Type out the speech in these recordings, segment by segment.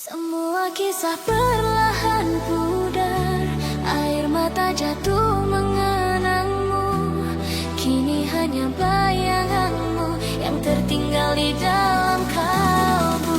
Semua kisah perlahan pudar, air mata jatuh mengenangmu. Kini hanya bayanganmu yang tertinggal di dalam kalbu.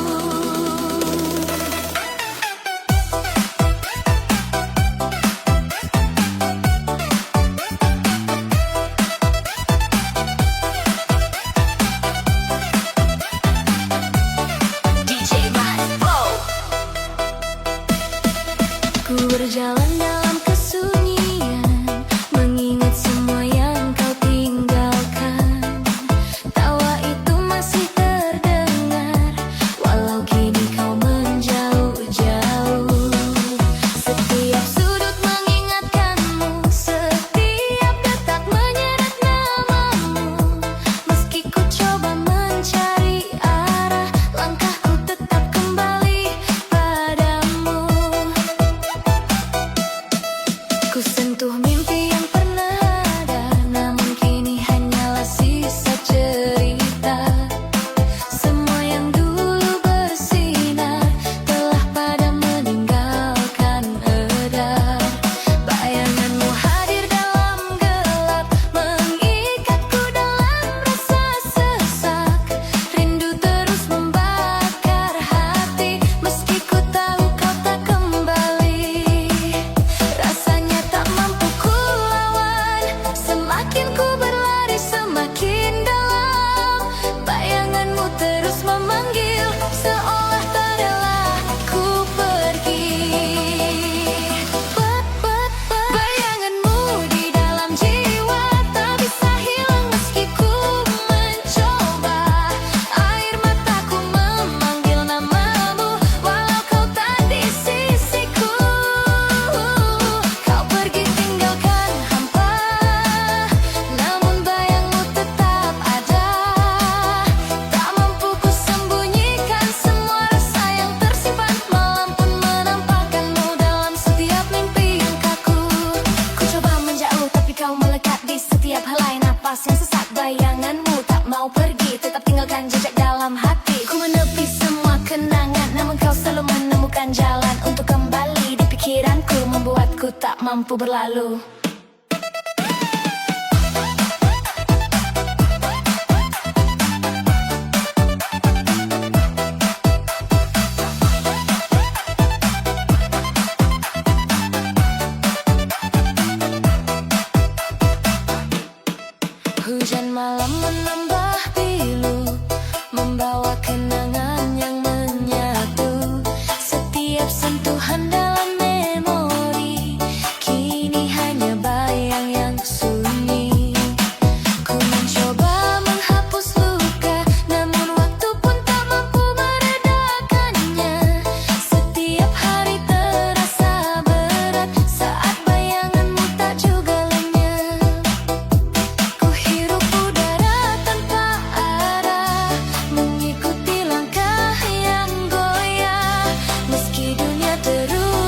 Ku berjalan dalam kesunyian, mengingat semua yang kau tinggalkan. Tawa itu masih terdengar, walau kini kau menjauh-jauh. Setiap sudut mengingatkanmu, setiap detak menyeret namamu. Meski ku coba mencari arah, langkahku tetap kembali padamu. Ku sentuh mimpi yang pernah ada, namun kini hanyalah sisa cerita. Semua yang dulu bersinar telah pada meninggalkan edar. Bayanganmu hadir dalam gelap, mengikatku dalam rasa sesak. Rindu terus membakar hati, meski ku tahu kau tak kembali. Rasanya tak mampu ku lawan, semakin ku berlari semakin dalam. Bayanganmu terus memanggil, seolah tak rela ku pergi. Bayanganmu di dalam jiwa tak bisa hilang meski ku mencoba. Air mataku memanggil namamu, walau kau tak di sisiku. Kau pergi tinggalkan hampa, namun bayangmu tetap ada. Tak mampu ku sembunyikan semua rasa yang tersimpan, malam pun menampakkanmu dalam setiap mimpi yang kaku. Ku coba menjauh tapi kau melekat di setiap helai napas yang sesak. Bayanganmu tak mau pergi, tetap tinggalkan jejak dalam hati. Ku menepi semua kenangan, namun kau selalu menemukan jalan untuk kembali di pikiranku, membuatku tak mampu berlalu. Hujan malam menambah pilu, membawa kenangan yang menyatu. Setiap sentuhan dalam memori, kini hanya bayang yang sunyi. Ku mencoba menghapus luka, namun waktu pun tak mampu meredakannya. Setiap hari terasa berat saat bayanganmu tak juga lenyap. Ku hirup udara tanpa arah, mengikuti langkah yang goyah. Meski dunia terus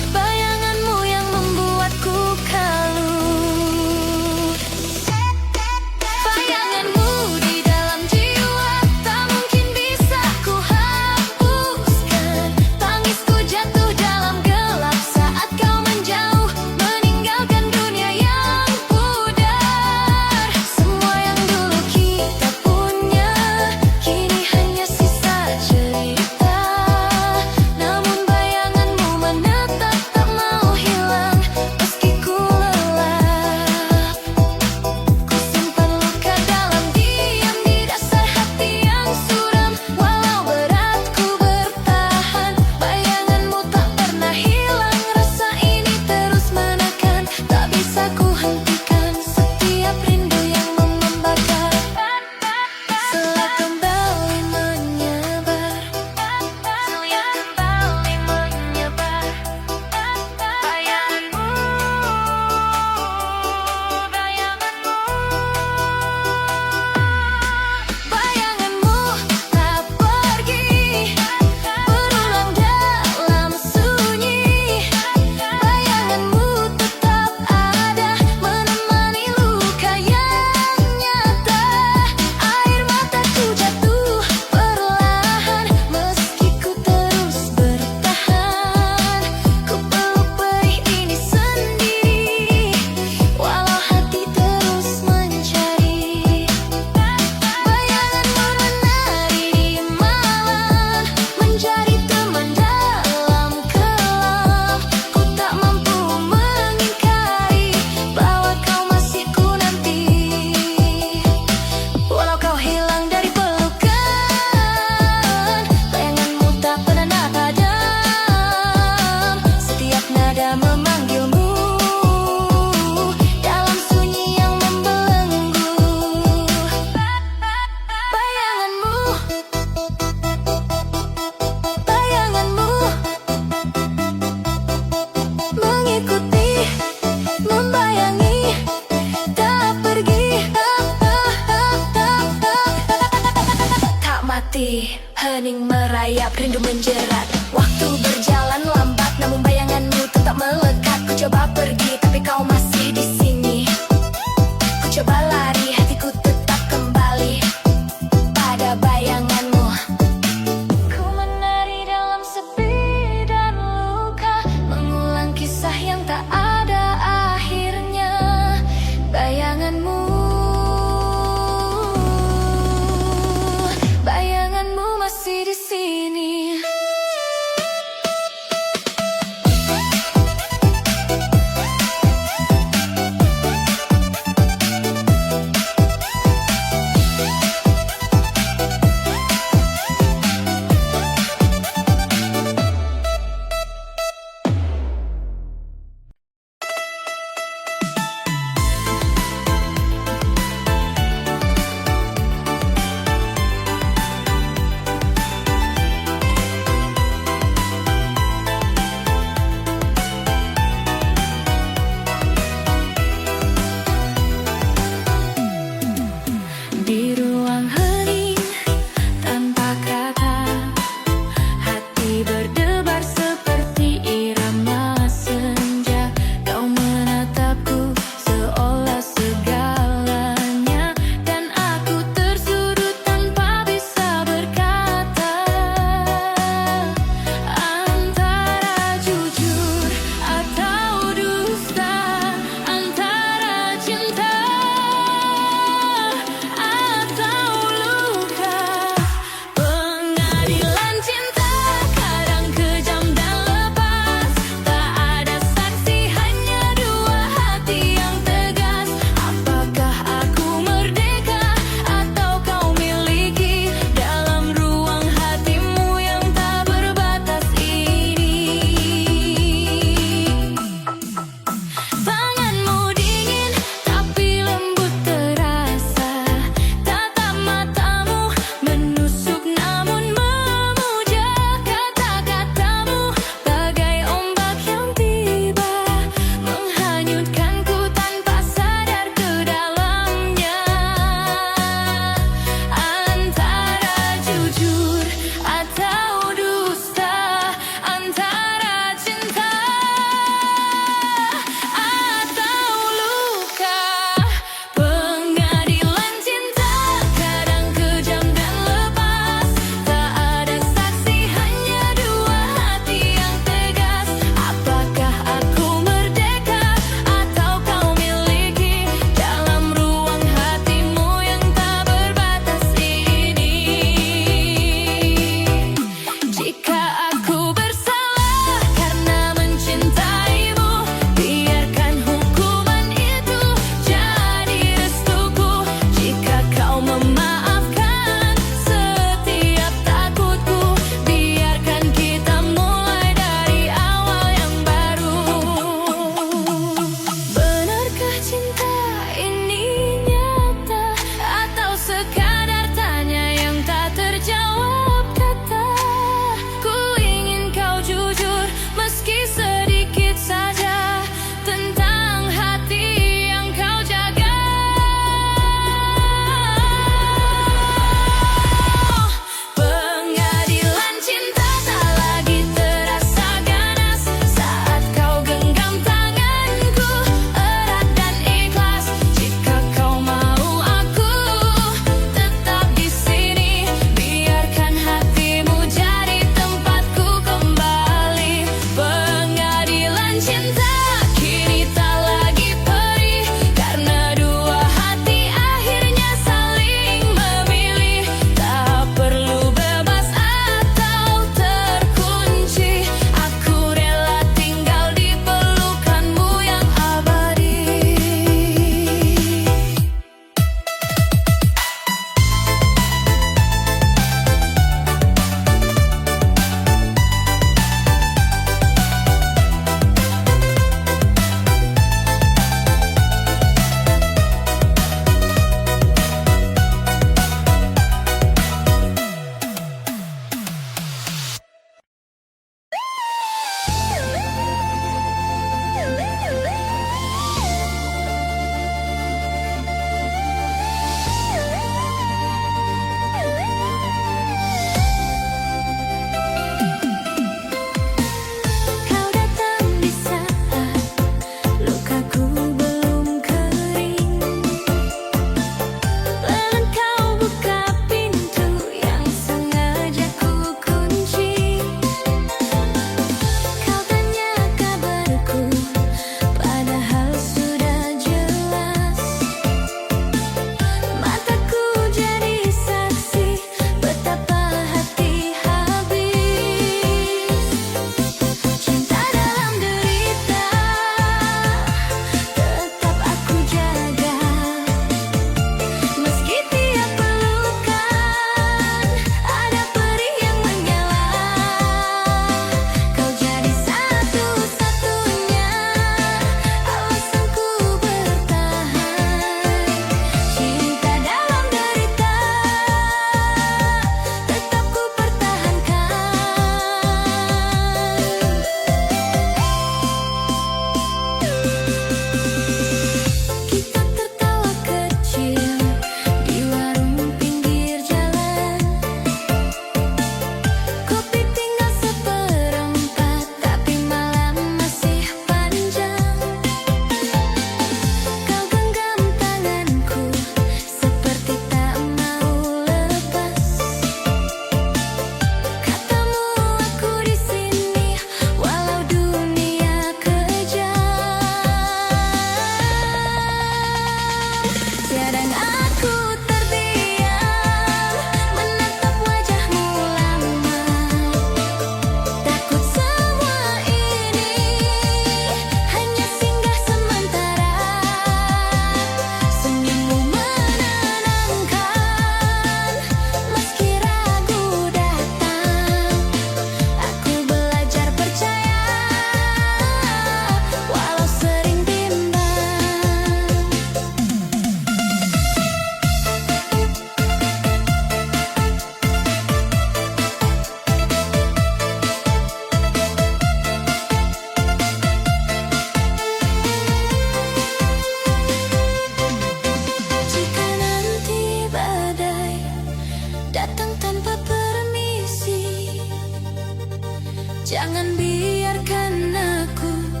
Jangan biarkan aku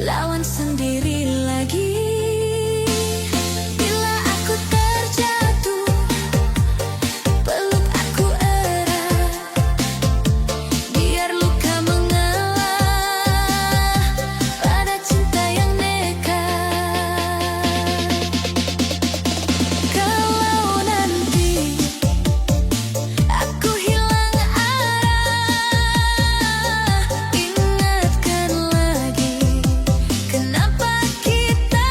lawan sendiri lagi. Bila aku terjatuh, peluk aku erat, biar luka mengalah pada cinta yang nekat. Kalau nanti aku hilang arah, ingatkan lagi kenapa kita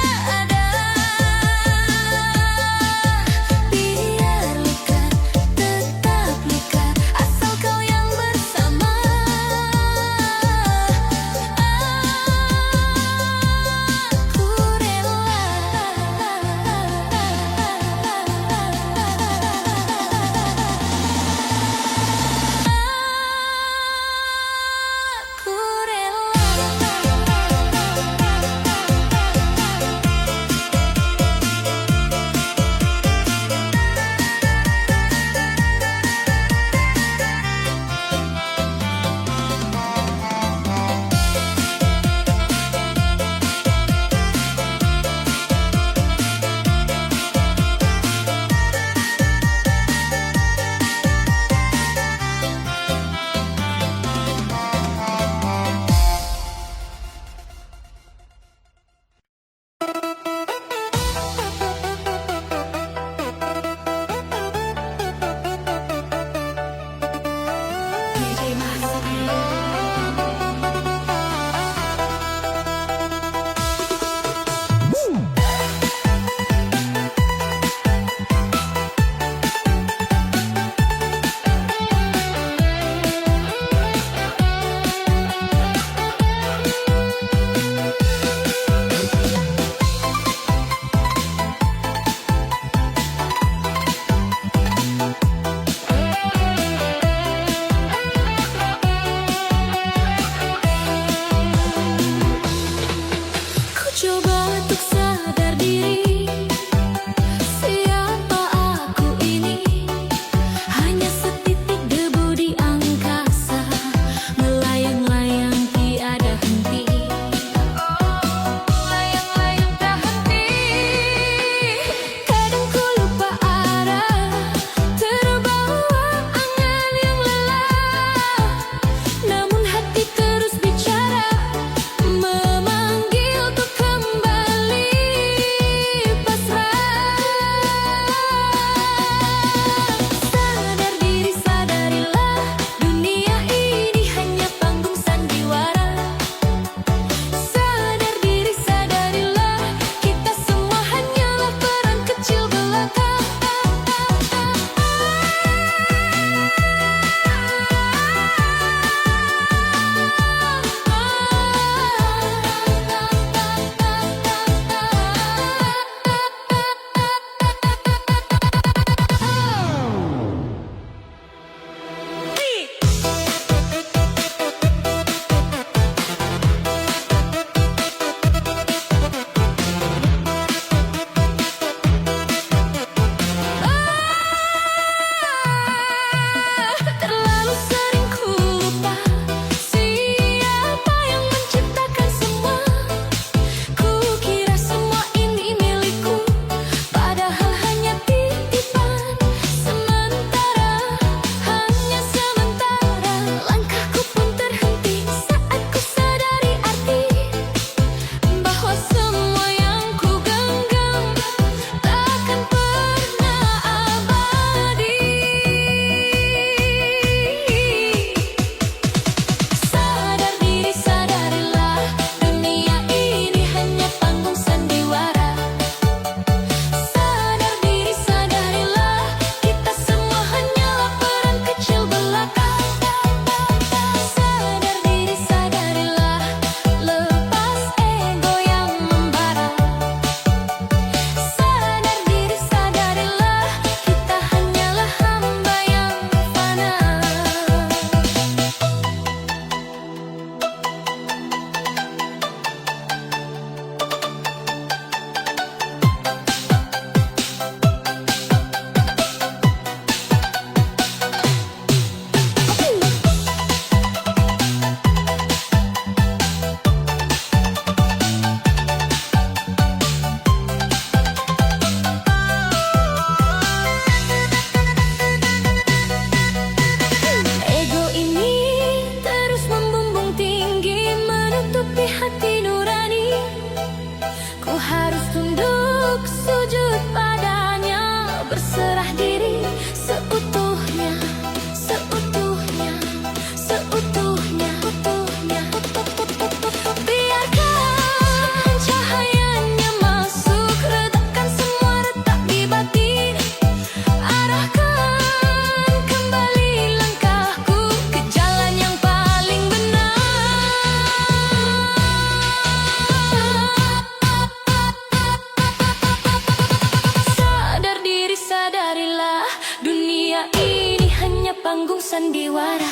sandiwara.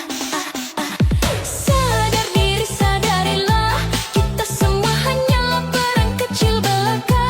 Sadar diri, sadarilah, kita semua hanyalah perang kecil belaka.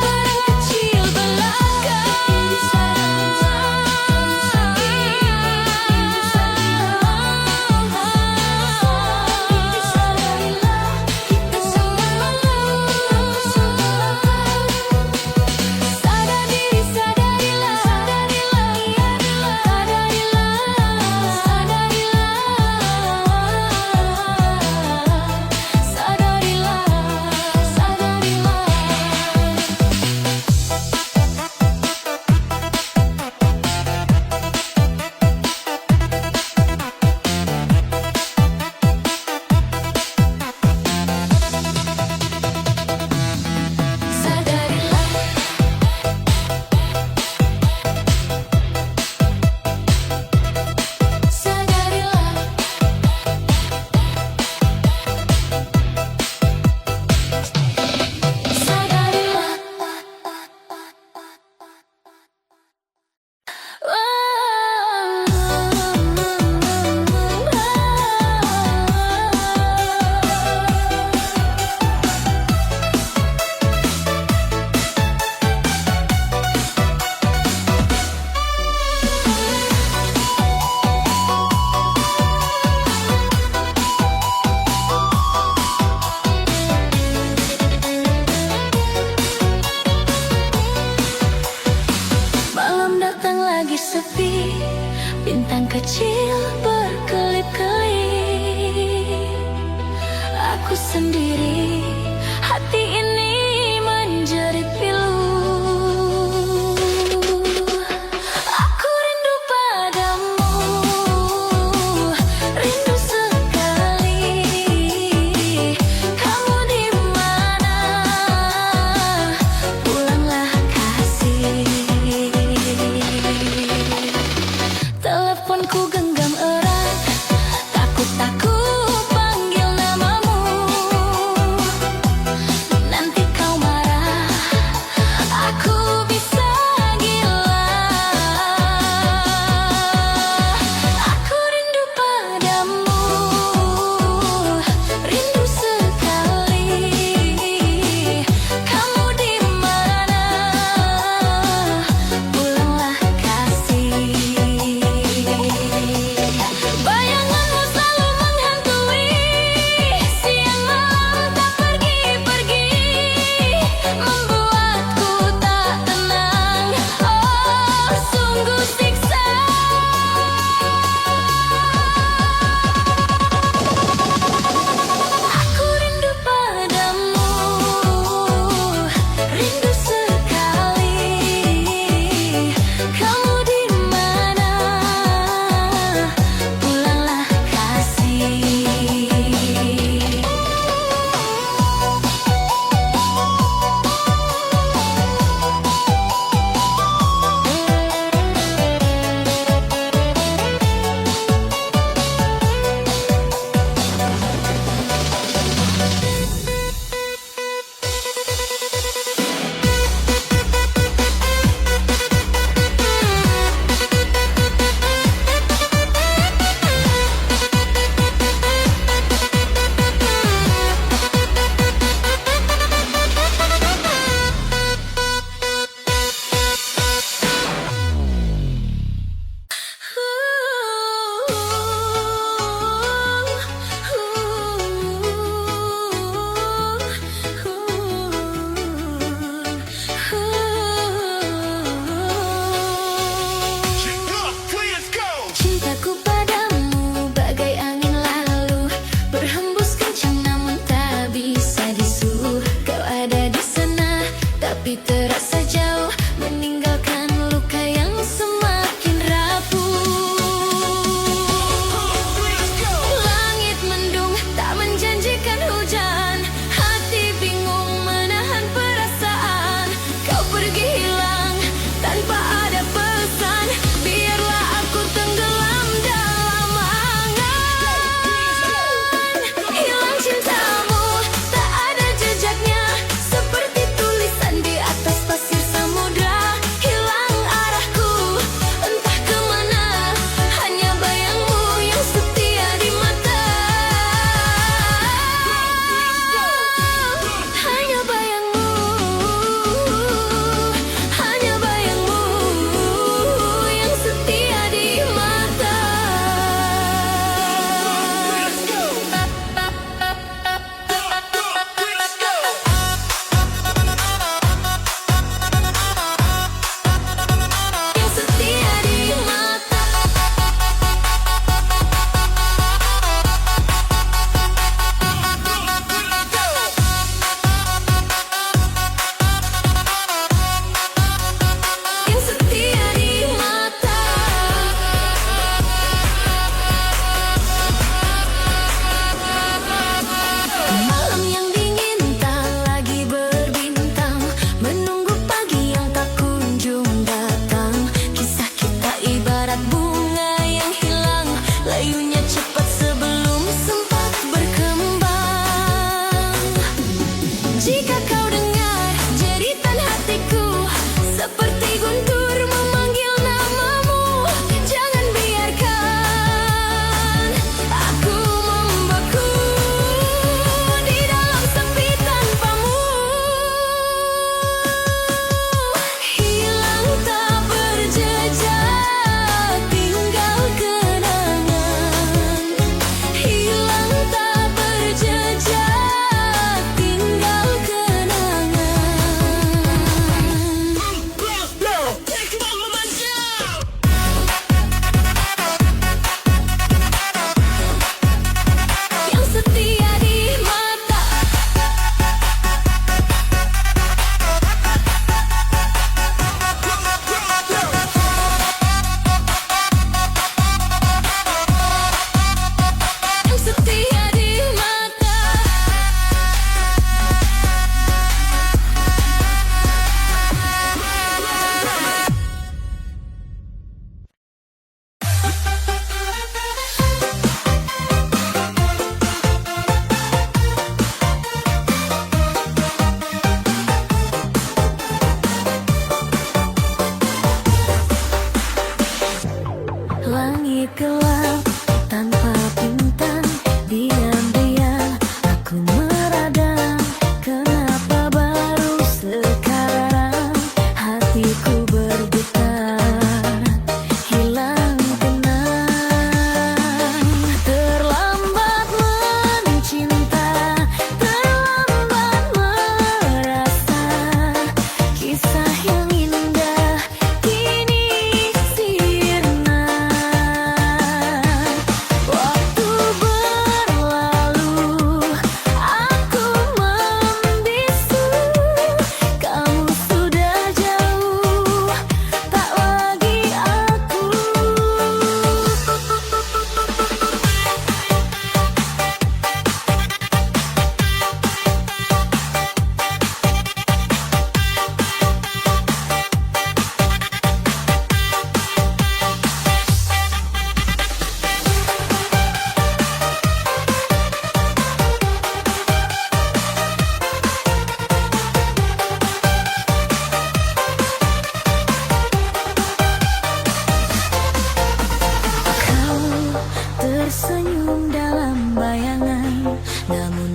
Malam datang lagi sepi, bintang kecil berkelip-kelip. Aku sendiri, hati ini menjerit pilu. Aku rindu padamu, rindu sekali. Kamu di mana? Pulanglah kasih. Teleponku genggam erat, takut panggil namamu.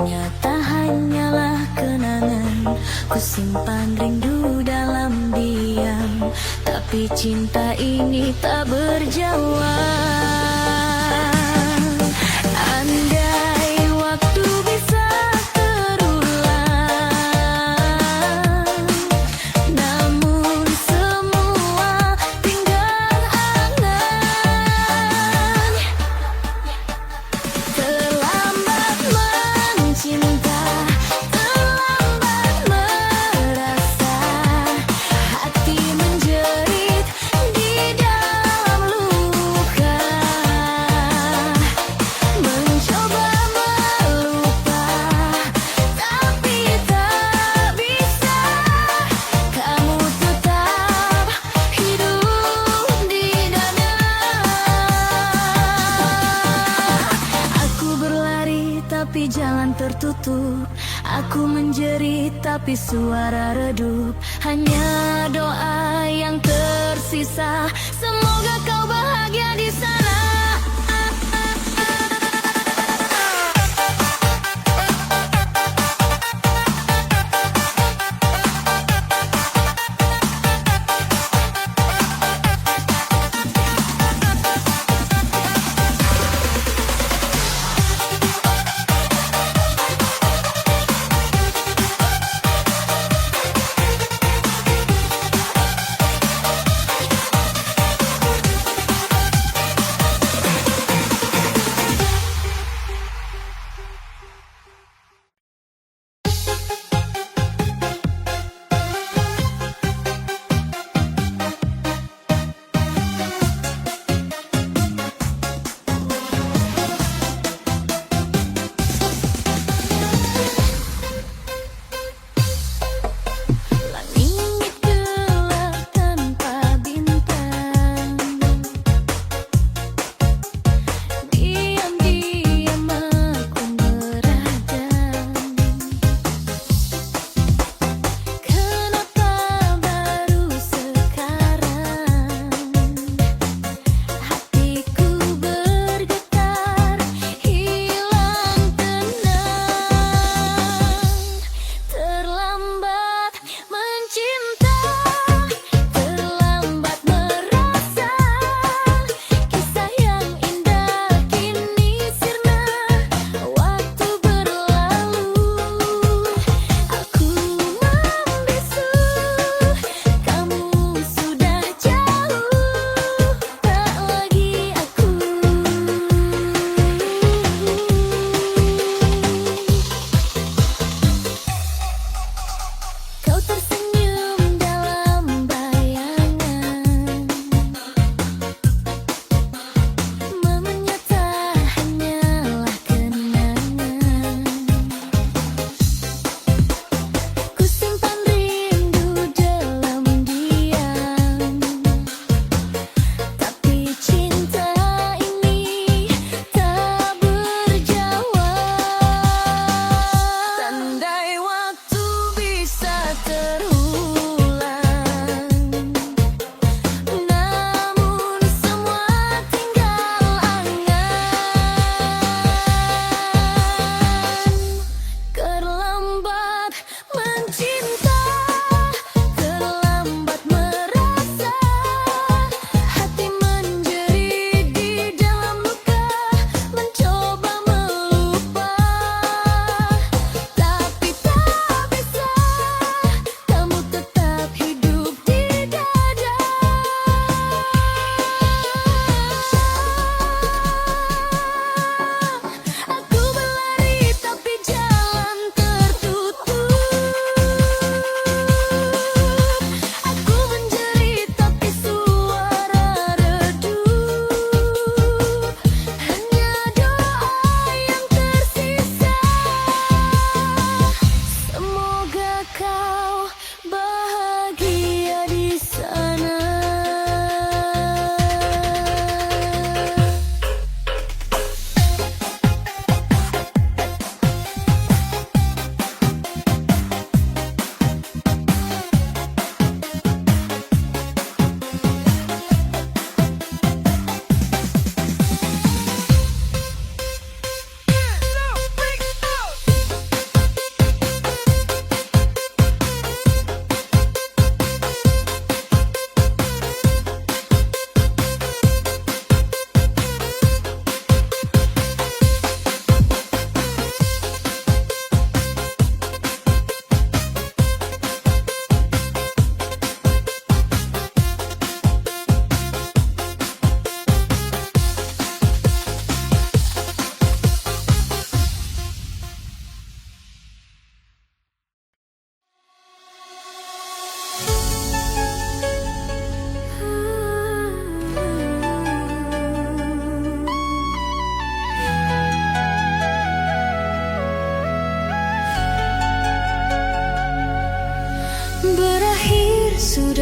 Ternyata hanyalah kenangan, ku simpan rindu dalam diam. Tapi cinta ini tak berjawab. Andai waktu bisa terulang, namun semua tinggal angan. Terlambat mencinta, terlambat merasa, hati menjerit di dalam luka. Mencoba melupa, tapi tak bisa. Kamu tetap hidup di dada. Aku berlari tapi jalan tertutup. Aku menjerit tapi suara redup. Hanya doa yang tersisa. Semoga kau bahagia di sana.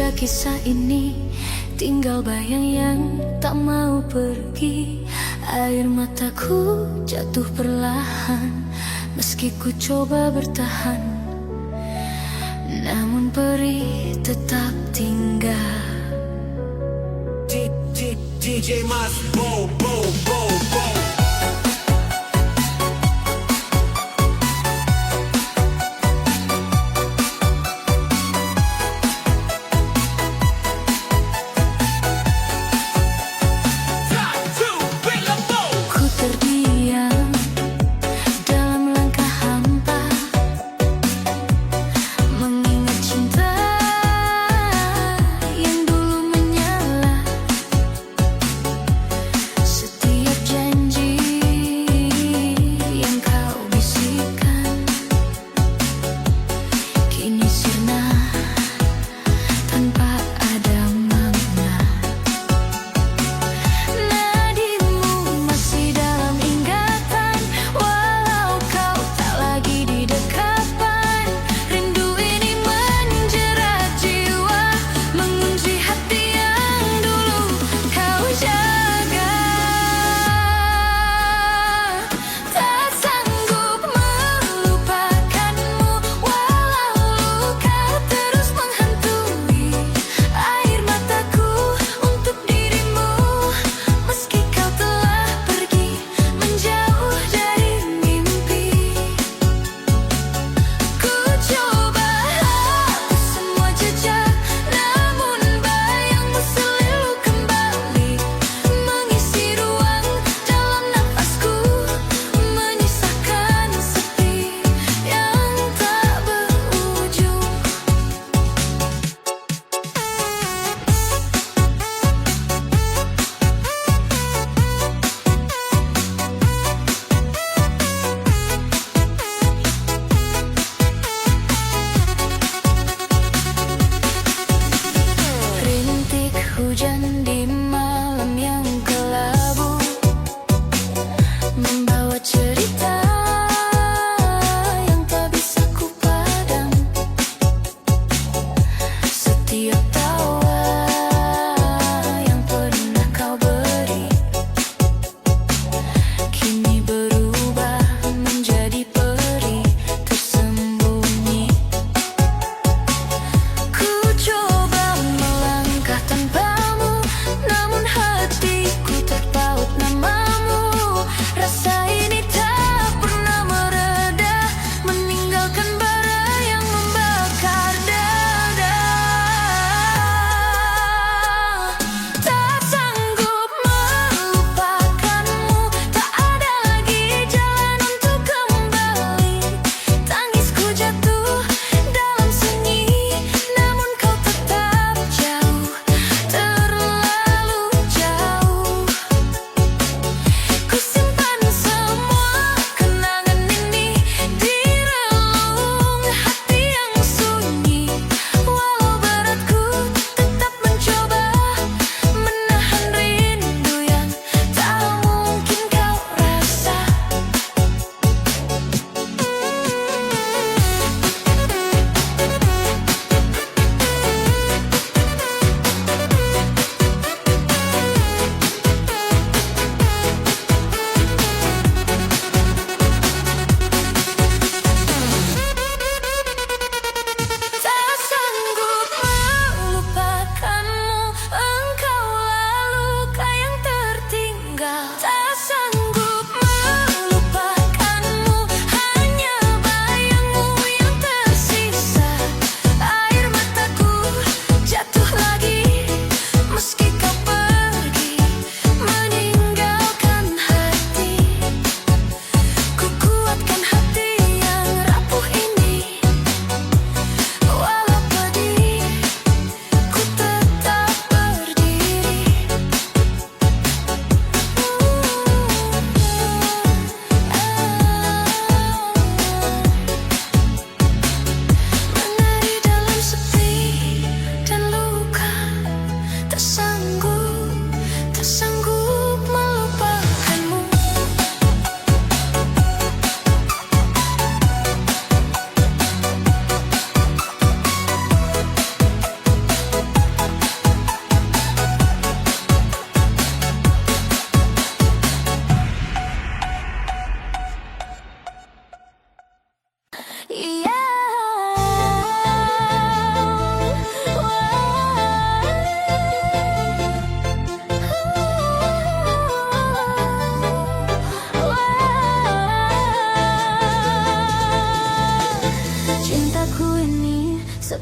Pada kisah ini tinggal bayang yang tak mau pergi. Air mataku jatuh perlahan, meski ku coba bertahan, namun perih tetap tinggal. DJ Mas Bo Bo Bo Bo. Ku terdiam dalam langkah hampa, mengingat cinta yang dulu menyala. Setiap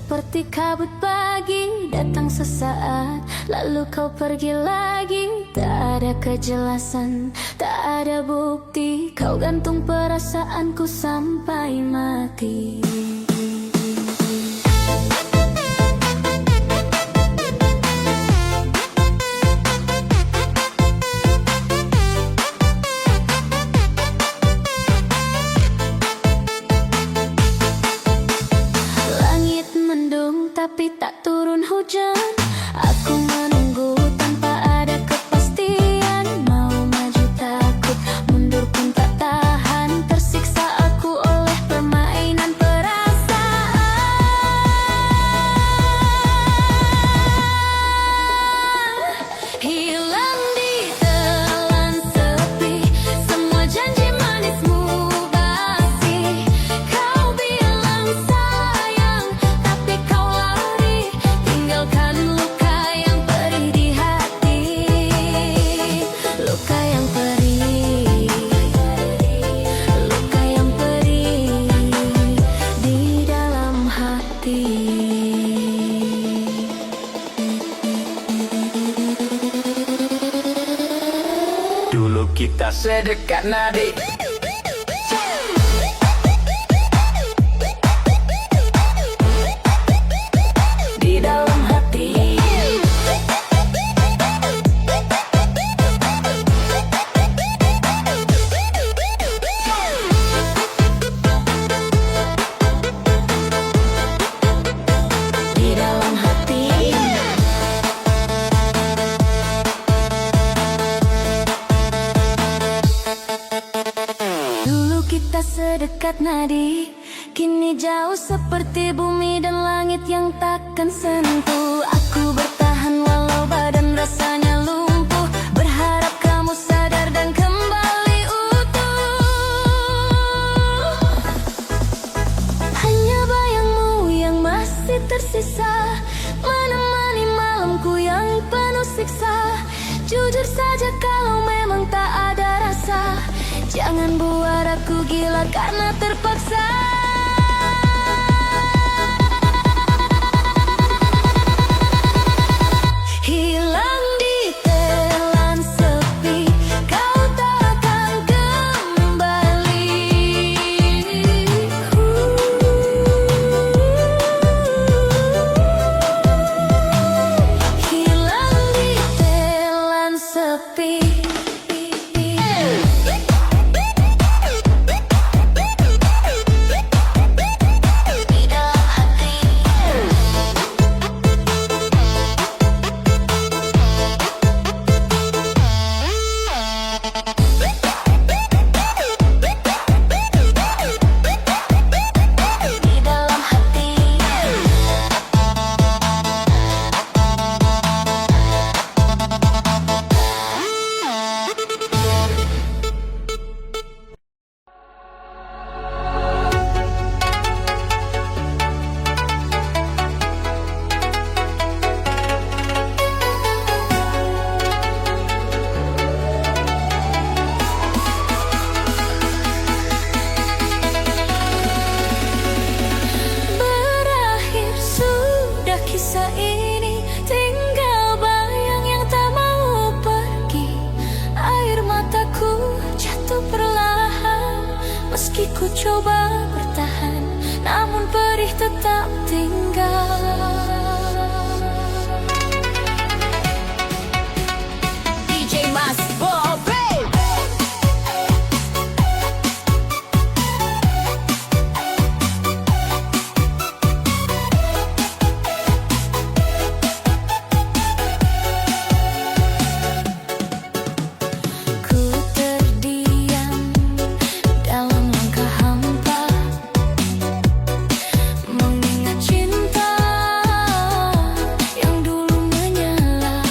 seperti kabut pagi, datang sesaat lalu kau pergi lagi. Tak ada kejelasan, tak ada bukti, kau gantung perasaanku sampai mati. Langit mendung tapi tak turun hujan. Aku menunggu tanpa ada kepastian. Mau maju takut, mundur pun tak tahan. Tersiksa aku oleh permainan perasaan. Hilang di telan sepi, semua janji manismu basi. Kau bilang sayang, tapi kau lari, tinggalkan luka yang perih di hati. Luka yang perih, luka yang perih di dalam hati. Dulu kita sedekat nadi, Di dalam hati. Di dalam hati. Dulu kita sedekat nadi, kini jauh seperti bumi dan langit yang takkan sentuh. Aku bertahan walau badan rasanya lumpuh, berharap kamu sadar dan kembali utuh. Hanya bayangmu yang masih tersisa, menemani malamku yang penuh siksa. Jujur saja kalau memang tak ada rasa, jangan buat aku gila karena terpaksa. Hilang di telan sepi, kau takkan kembali. Hilang di telan sepi. Di dalam hati. Di dalam hati. Berakhir sudah kisah ini, tinggal bayang yang tak mau pergi. Air mataku jatuh perlahan, meski ku coba bertahan, namun perih tetap tinggal. DJ Mas Bobe. Ku terdiam dalam langkah hampa, mengingat cinta yang dulu menyala.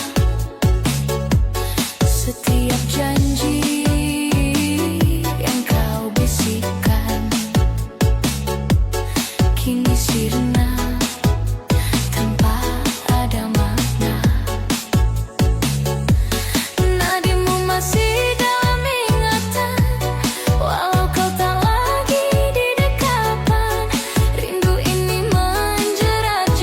Setiap janji yang kau bisikkan kini sirna tanpa ada makna. Nadimu masih dalam ingatan, walau kau tak lagi di dekapan. Rindu ini menjerat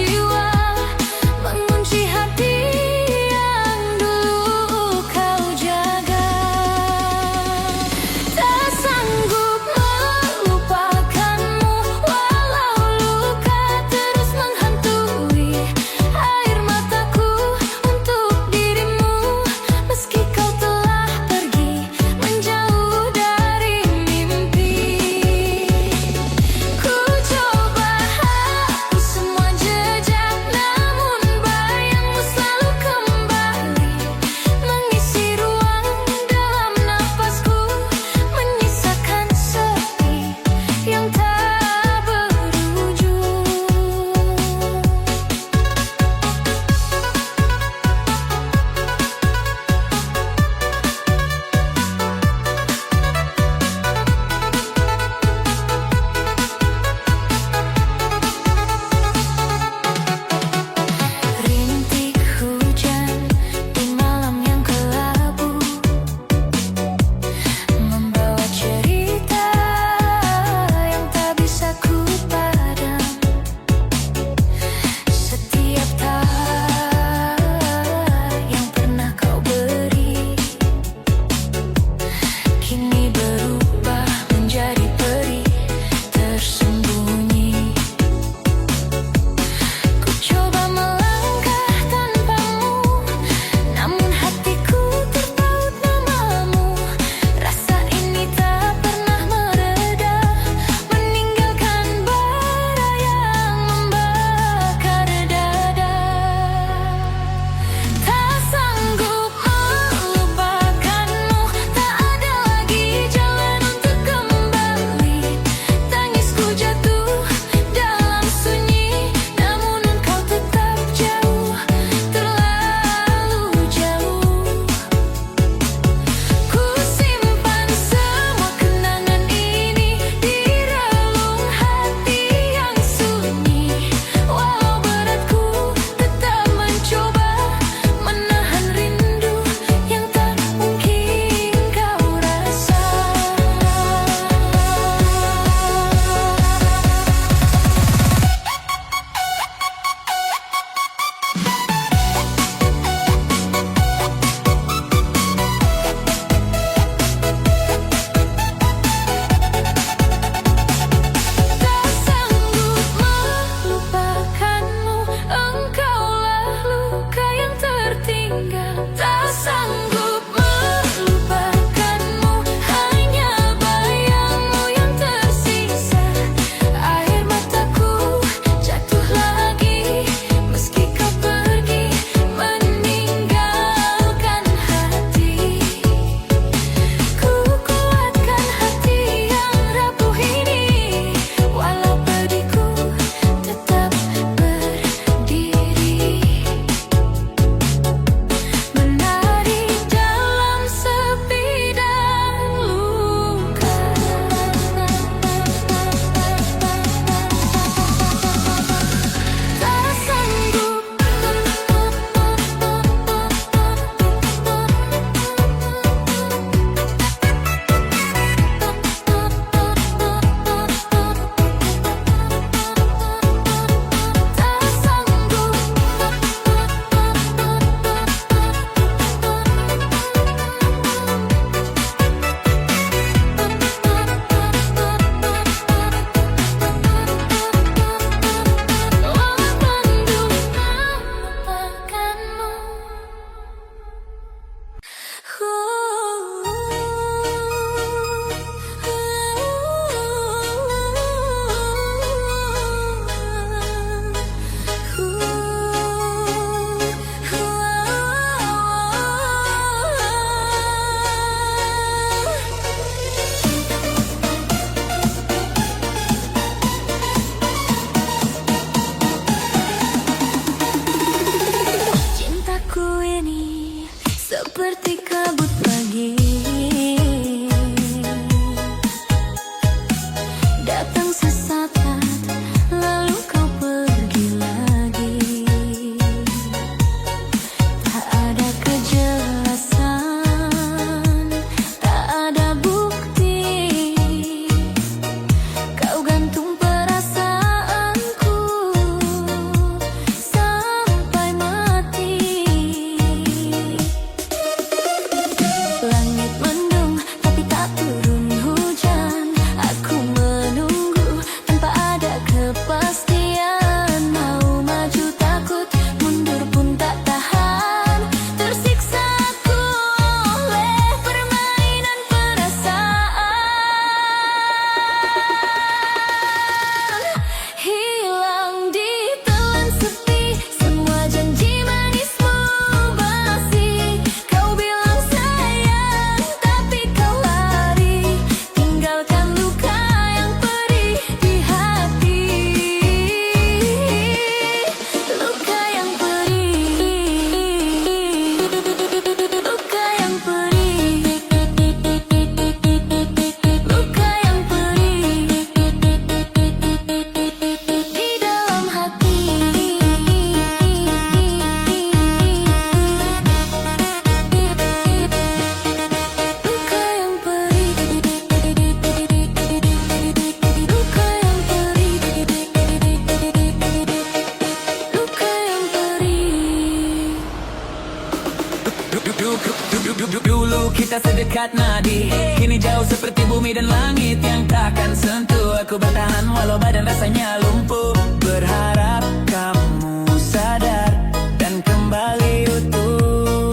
kita sedekat nadi. Kini jauh seperti bumi dan langit yang takkan sentuh. Aku bertahan walau badan rasanya lumpuh. Berharap kamu sadar dan kembali utuh.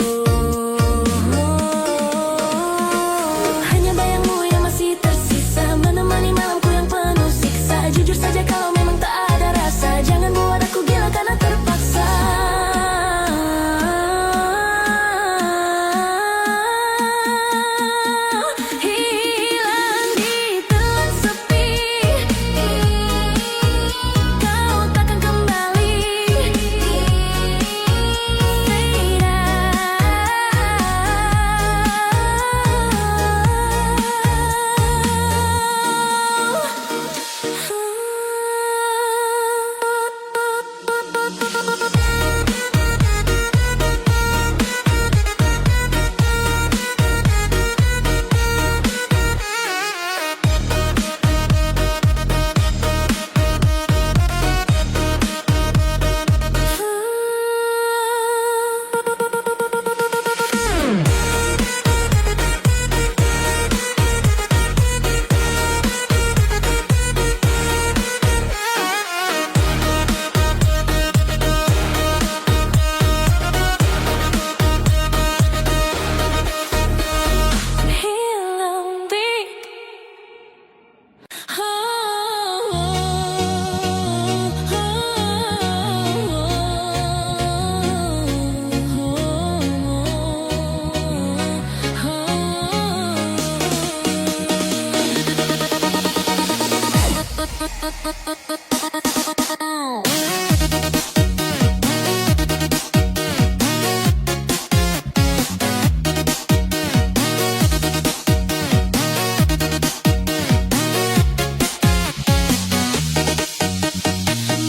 Hanya bayangmu yang masih tersisa, menemani malamku yang penuh siksa. Jujur saja kalau memang tak ada rasa, jangan buat aku gila karena terpaksa. Hilang di telan sepi, kau takkan kembali.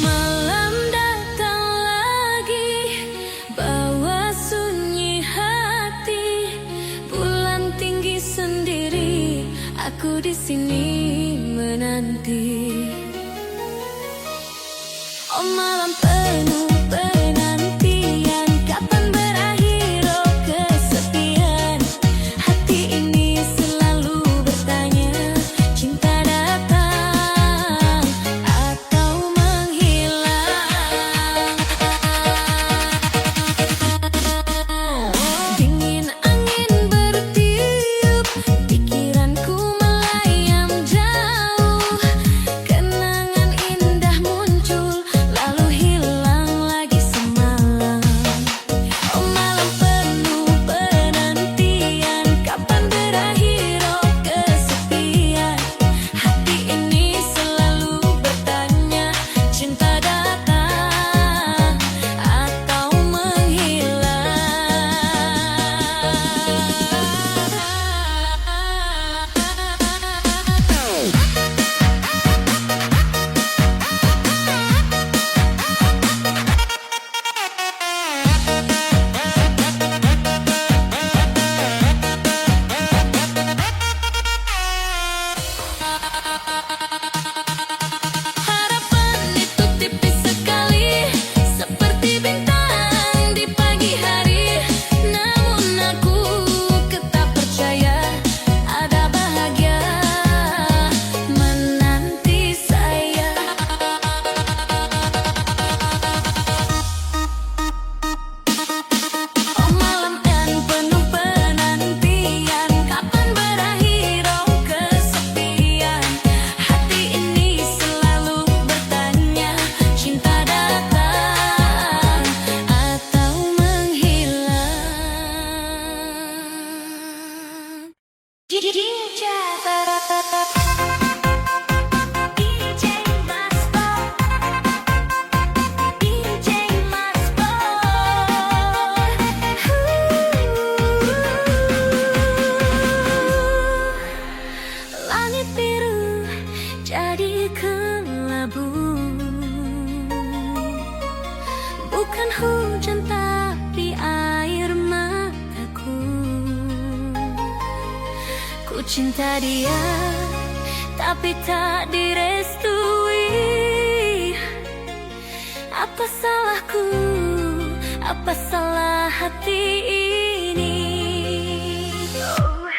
Malam datang lagi, bawa sunyi hati. Bulan tinggi sendiri, aku di sini menanti. Oh malam penuh penantian, kapan berakhir oh kesepian. Hati ini selalu bertanya, cinta datang atau menghilang. Dingin angin bertiup, pikiranku melayang jauh. Kenangan indah muncul, lalu hilang lagi semalam. Oh malam penuh penantian, kapan berakhir oh kesepian. Hati ini selalu bertanya, cinta datang atau menghilang. Harapan itu tipis sekali, seperti bintang di pagi hari. Namun aku tetap percaya ada bahagia menanti saya. Oh malam yang penuh penantian, kapan berakhir oh kesepian. Hati ini selalu bertanya, cinta datang atau menghilang. DJ Masbo, DJ Masbo. Langit biru jadi kelabu, bukan hujan tapi air mataku. Ku cinta dia tapi tak direstui. Apa salahku? Apa salah hati ini? Oh.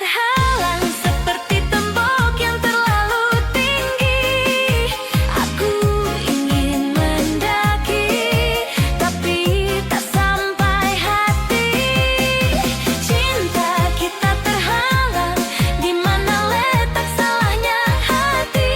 terhalang seperti tembok yang terlalu tinggi. Aku ingin mendaki, tapi tak sampai hati. Cinta kita terhalang, di mana letak salahnya hati.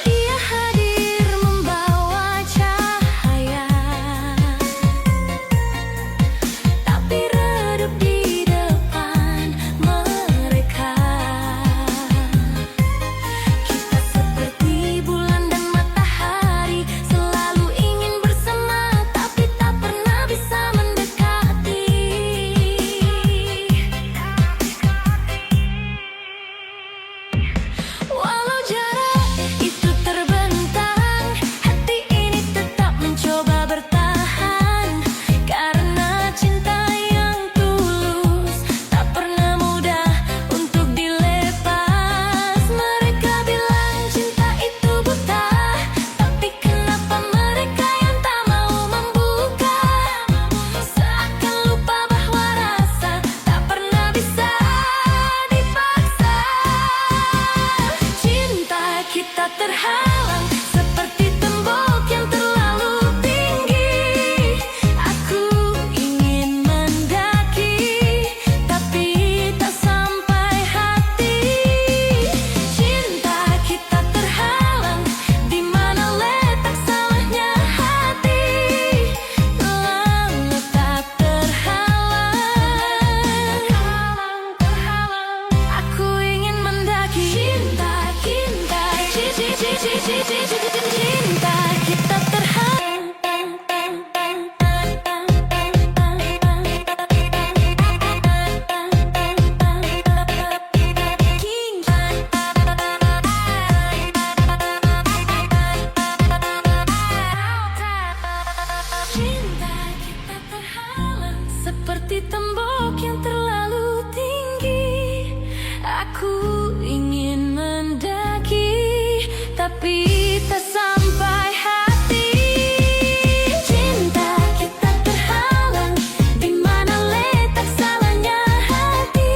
Dia hadir membawa cahaya, tapi redup di depan mereka. Kita seperti bulan dan matahari, selalu ingin bersama, tapi tak pernah bisa mendekati. Walau jarak itu terbentang, hati ini tetap mencoba bertahan. Karena cinta yang tulus tak pernah mudah untuk dilepas. Mereka bilang cinta itu buta, tapi kenapa mereka yang tak mau membuka? Seakan lupa bahwa rasa tak pernah bisa dipaksa. Cinta kita terhalang seperti tembok yang terlalu tinggi. Aku ingin mendaki, tapi tak sampai hati. Cinta kita terhalang, di mana letak salahnya hati. Letak terhalang, aku ingin mendaki. Cinta kita terhalang. Cinta kita terhalang seperti tembok yang terlalu tinggi. Aku ingin mendaki, tapi tak sampai hati. Cinta kita terhalang, di mana letak salahnya hati.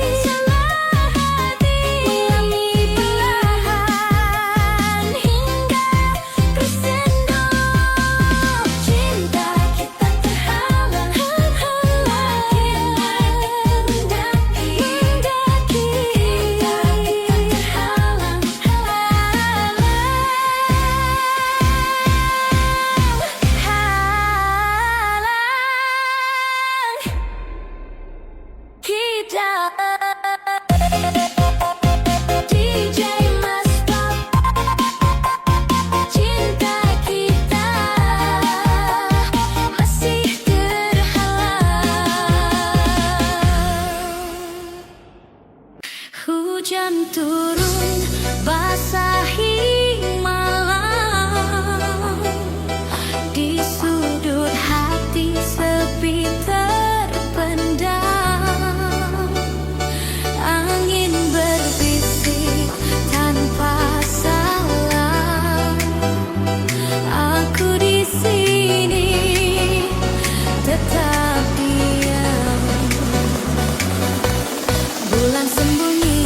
Ulangi perlahan hingga crescendo. Cinta kita terhalang, mendaki. DJ Mas Pop, cinta kita masih terhalang. Hujan turun basahi malam, di sudut hati sepi terpendam. Angin berbisik tanpa salam. Aku di sini tetap diam. Bulan sembunyi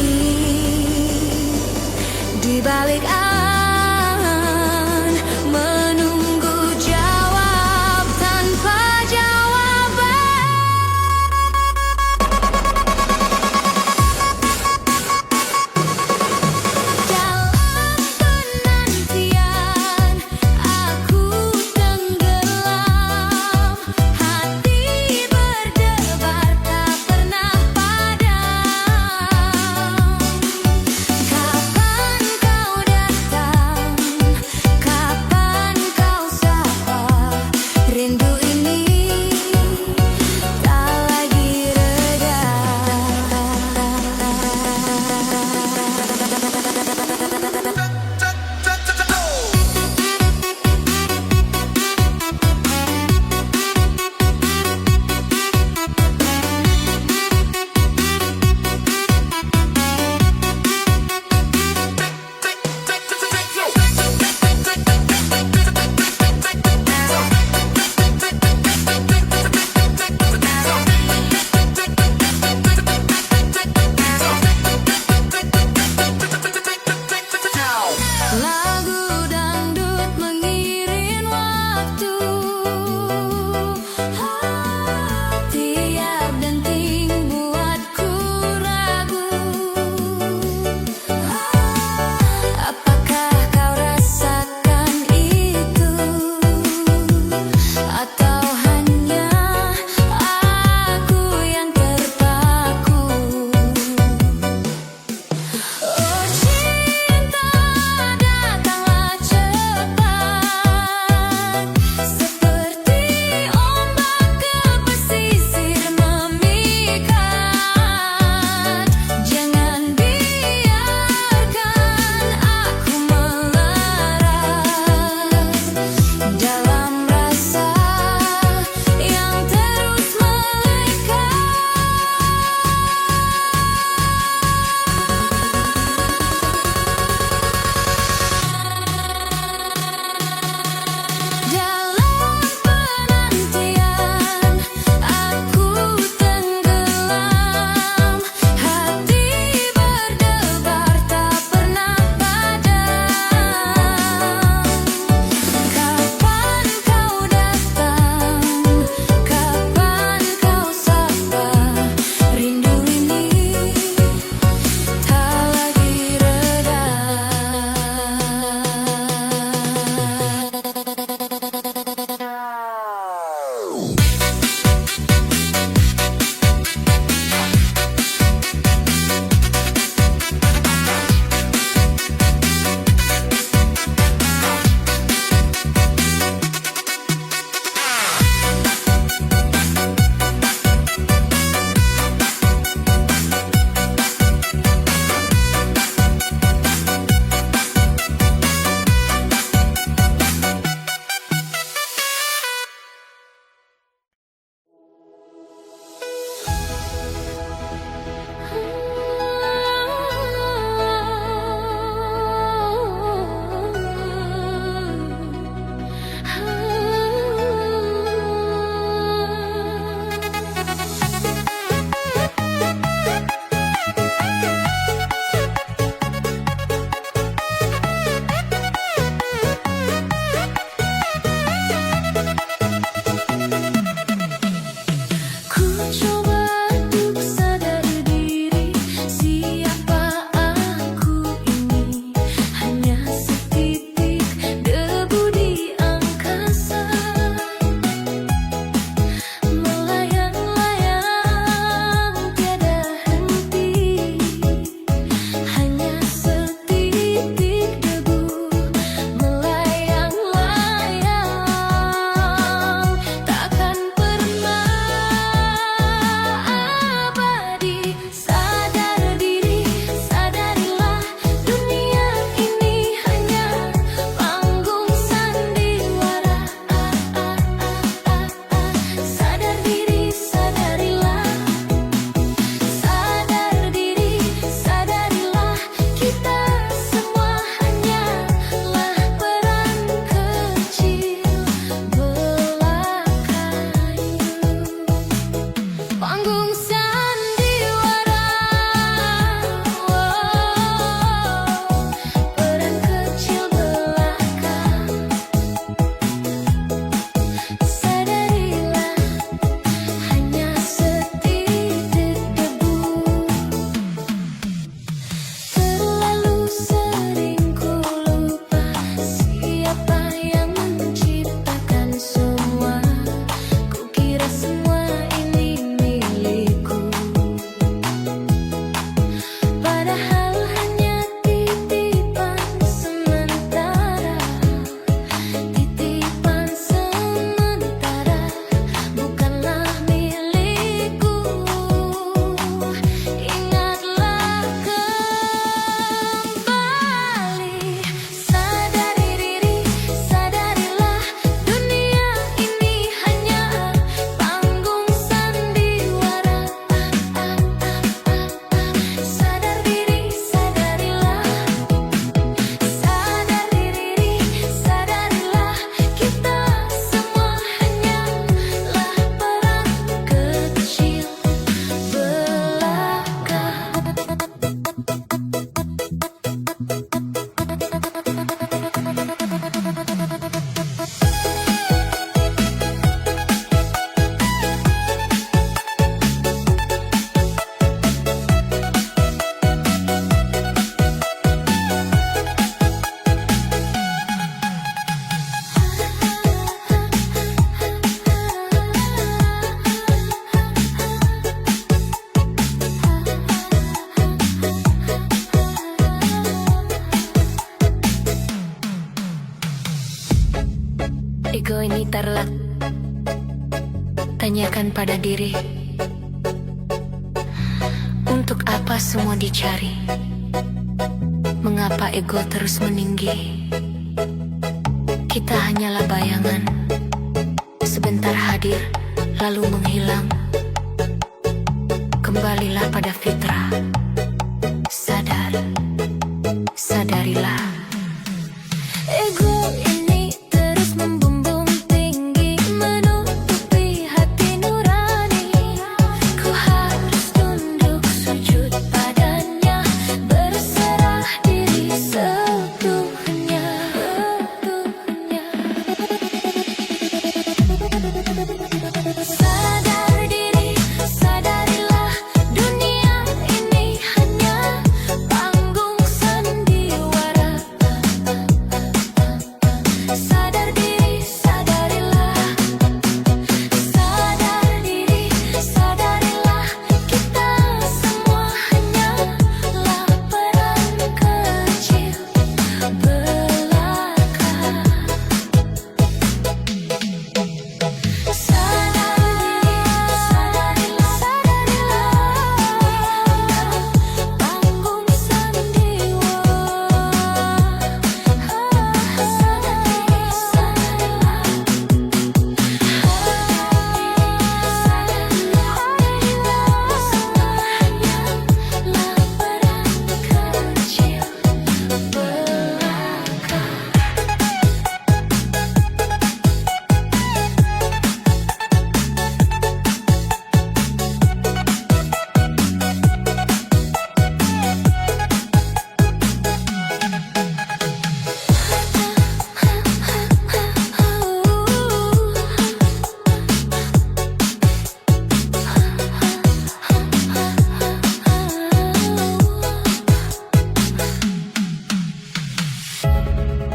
tanyakan pada diri, untuk apa semua dicari? Mengapa ego terus meninggi? Kita hanyalah bayangan, sebentar hadir, lalu menghilang. Kembalilah pada fitrah. Sadar, sadarilah. Ego ini terus membumbung tinggi, menutupi hati nurani. Ku harus tunduk sujud padanya, berserah diri sepenuhnya. Sadar diri, sadarilah, dunia ini hanya panggung sandiwara. Sadar diri, sadarilah. Sadar diri, sadarilah, kita semua hanyalah peran kecil belaka. Sadar diri, sadarilah, panggung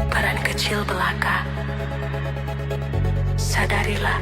Peran kecil belaka. Sadarilah.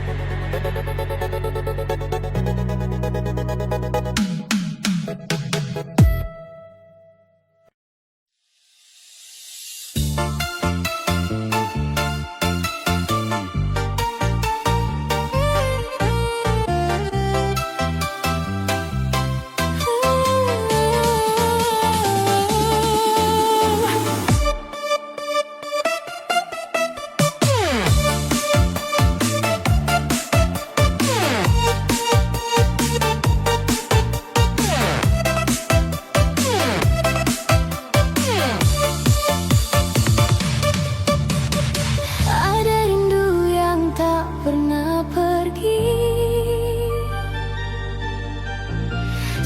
Ada rindu yang tak pernah pergi,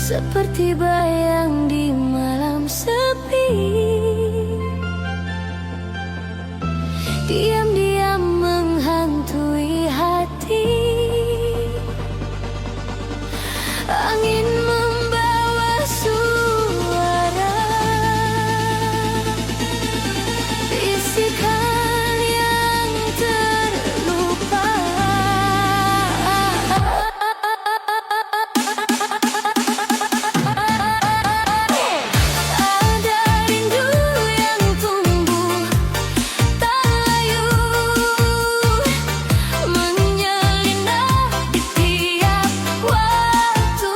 seperti bayang di malam sepi. Diam-diam menghantui hati. Angin membawa suara, bisikan yang terlupa. Ada rindu yang tumbuh tak layu, menyelinap di tiap waktu.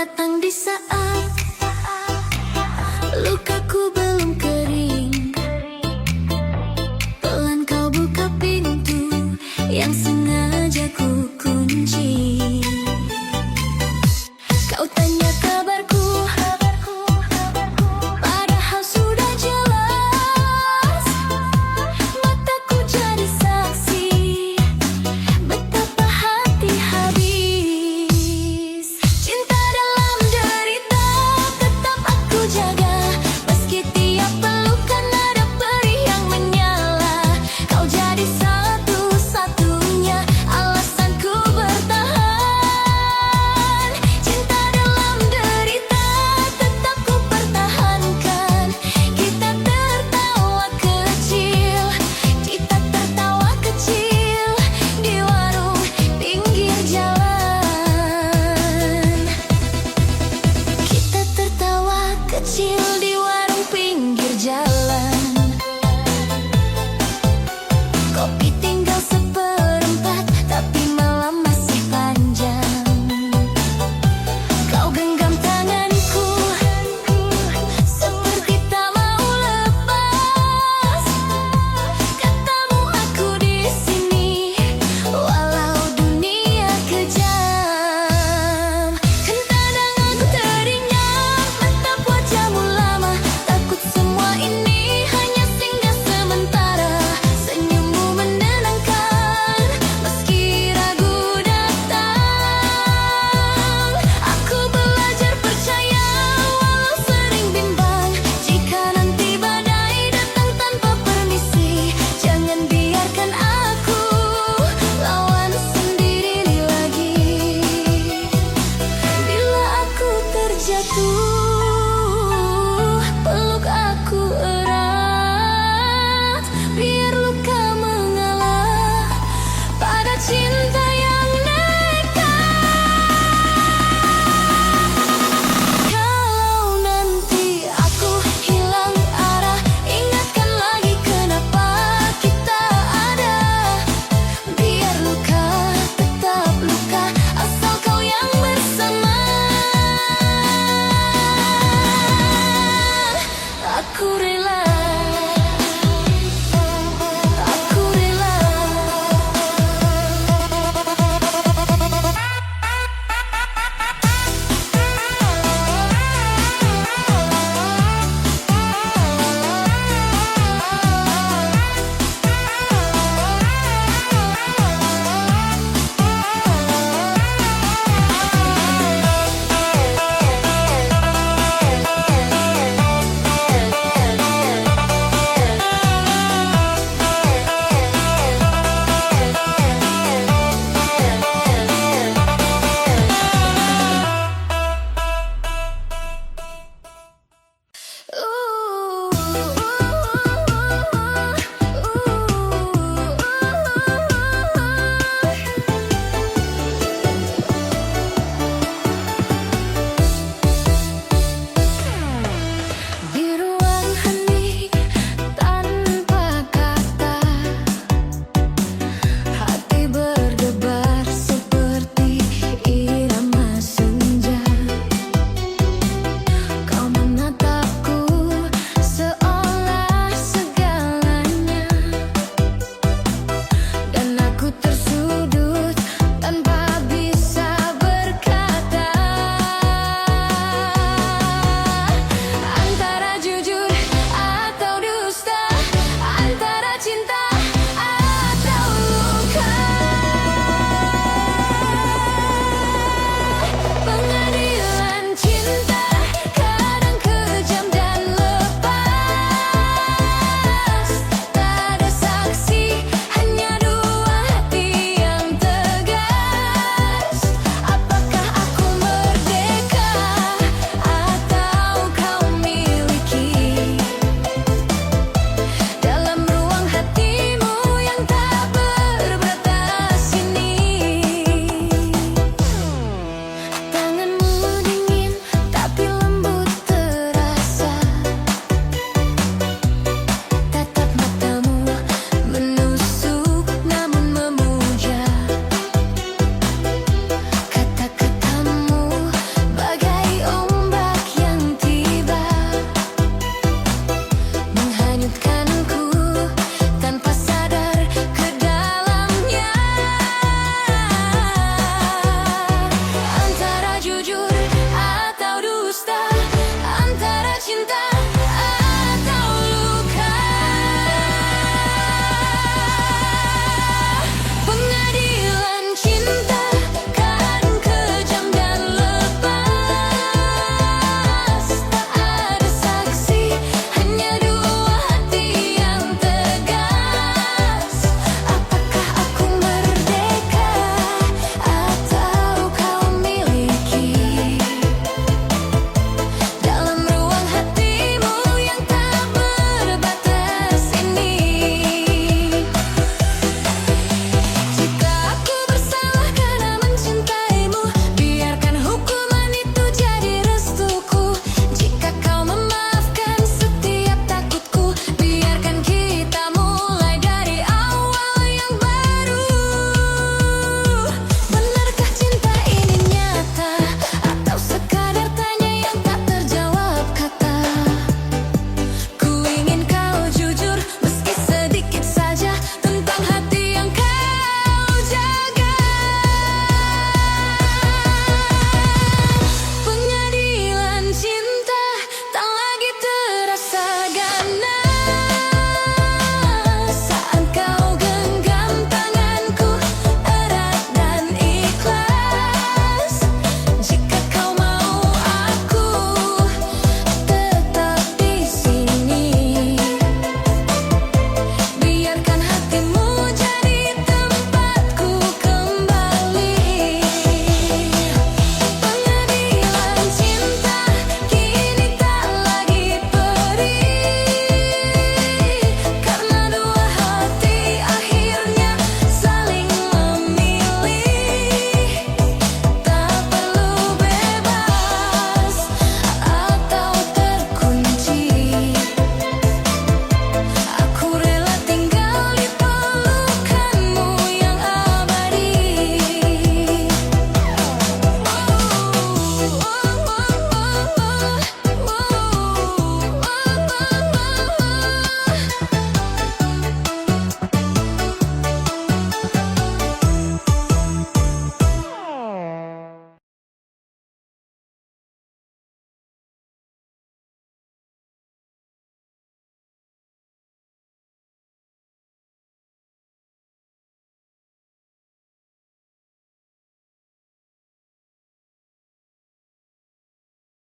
datang di saat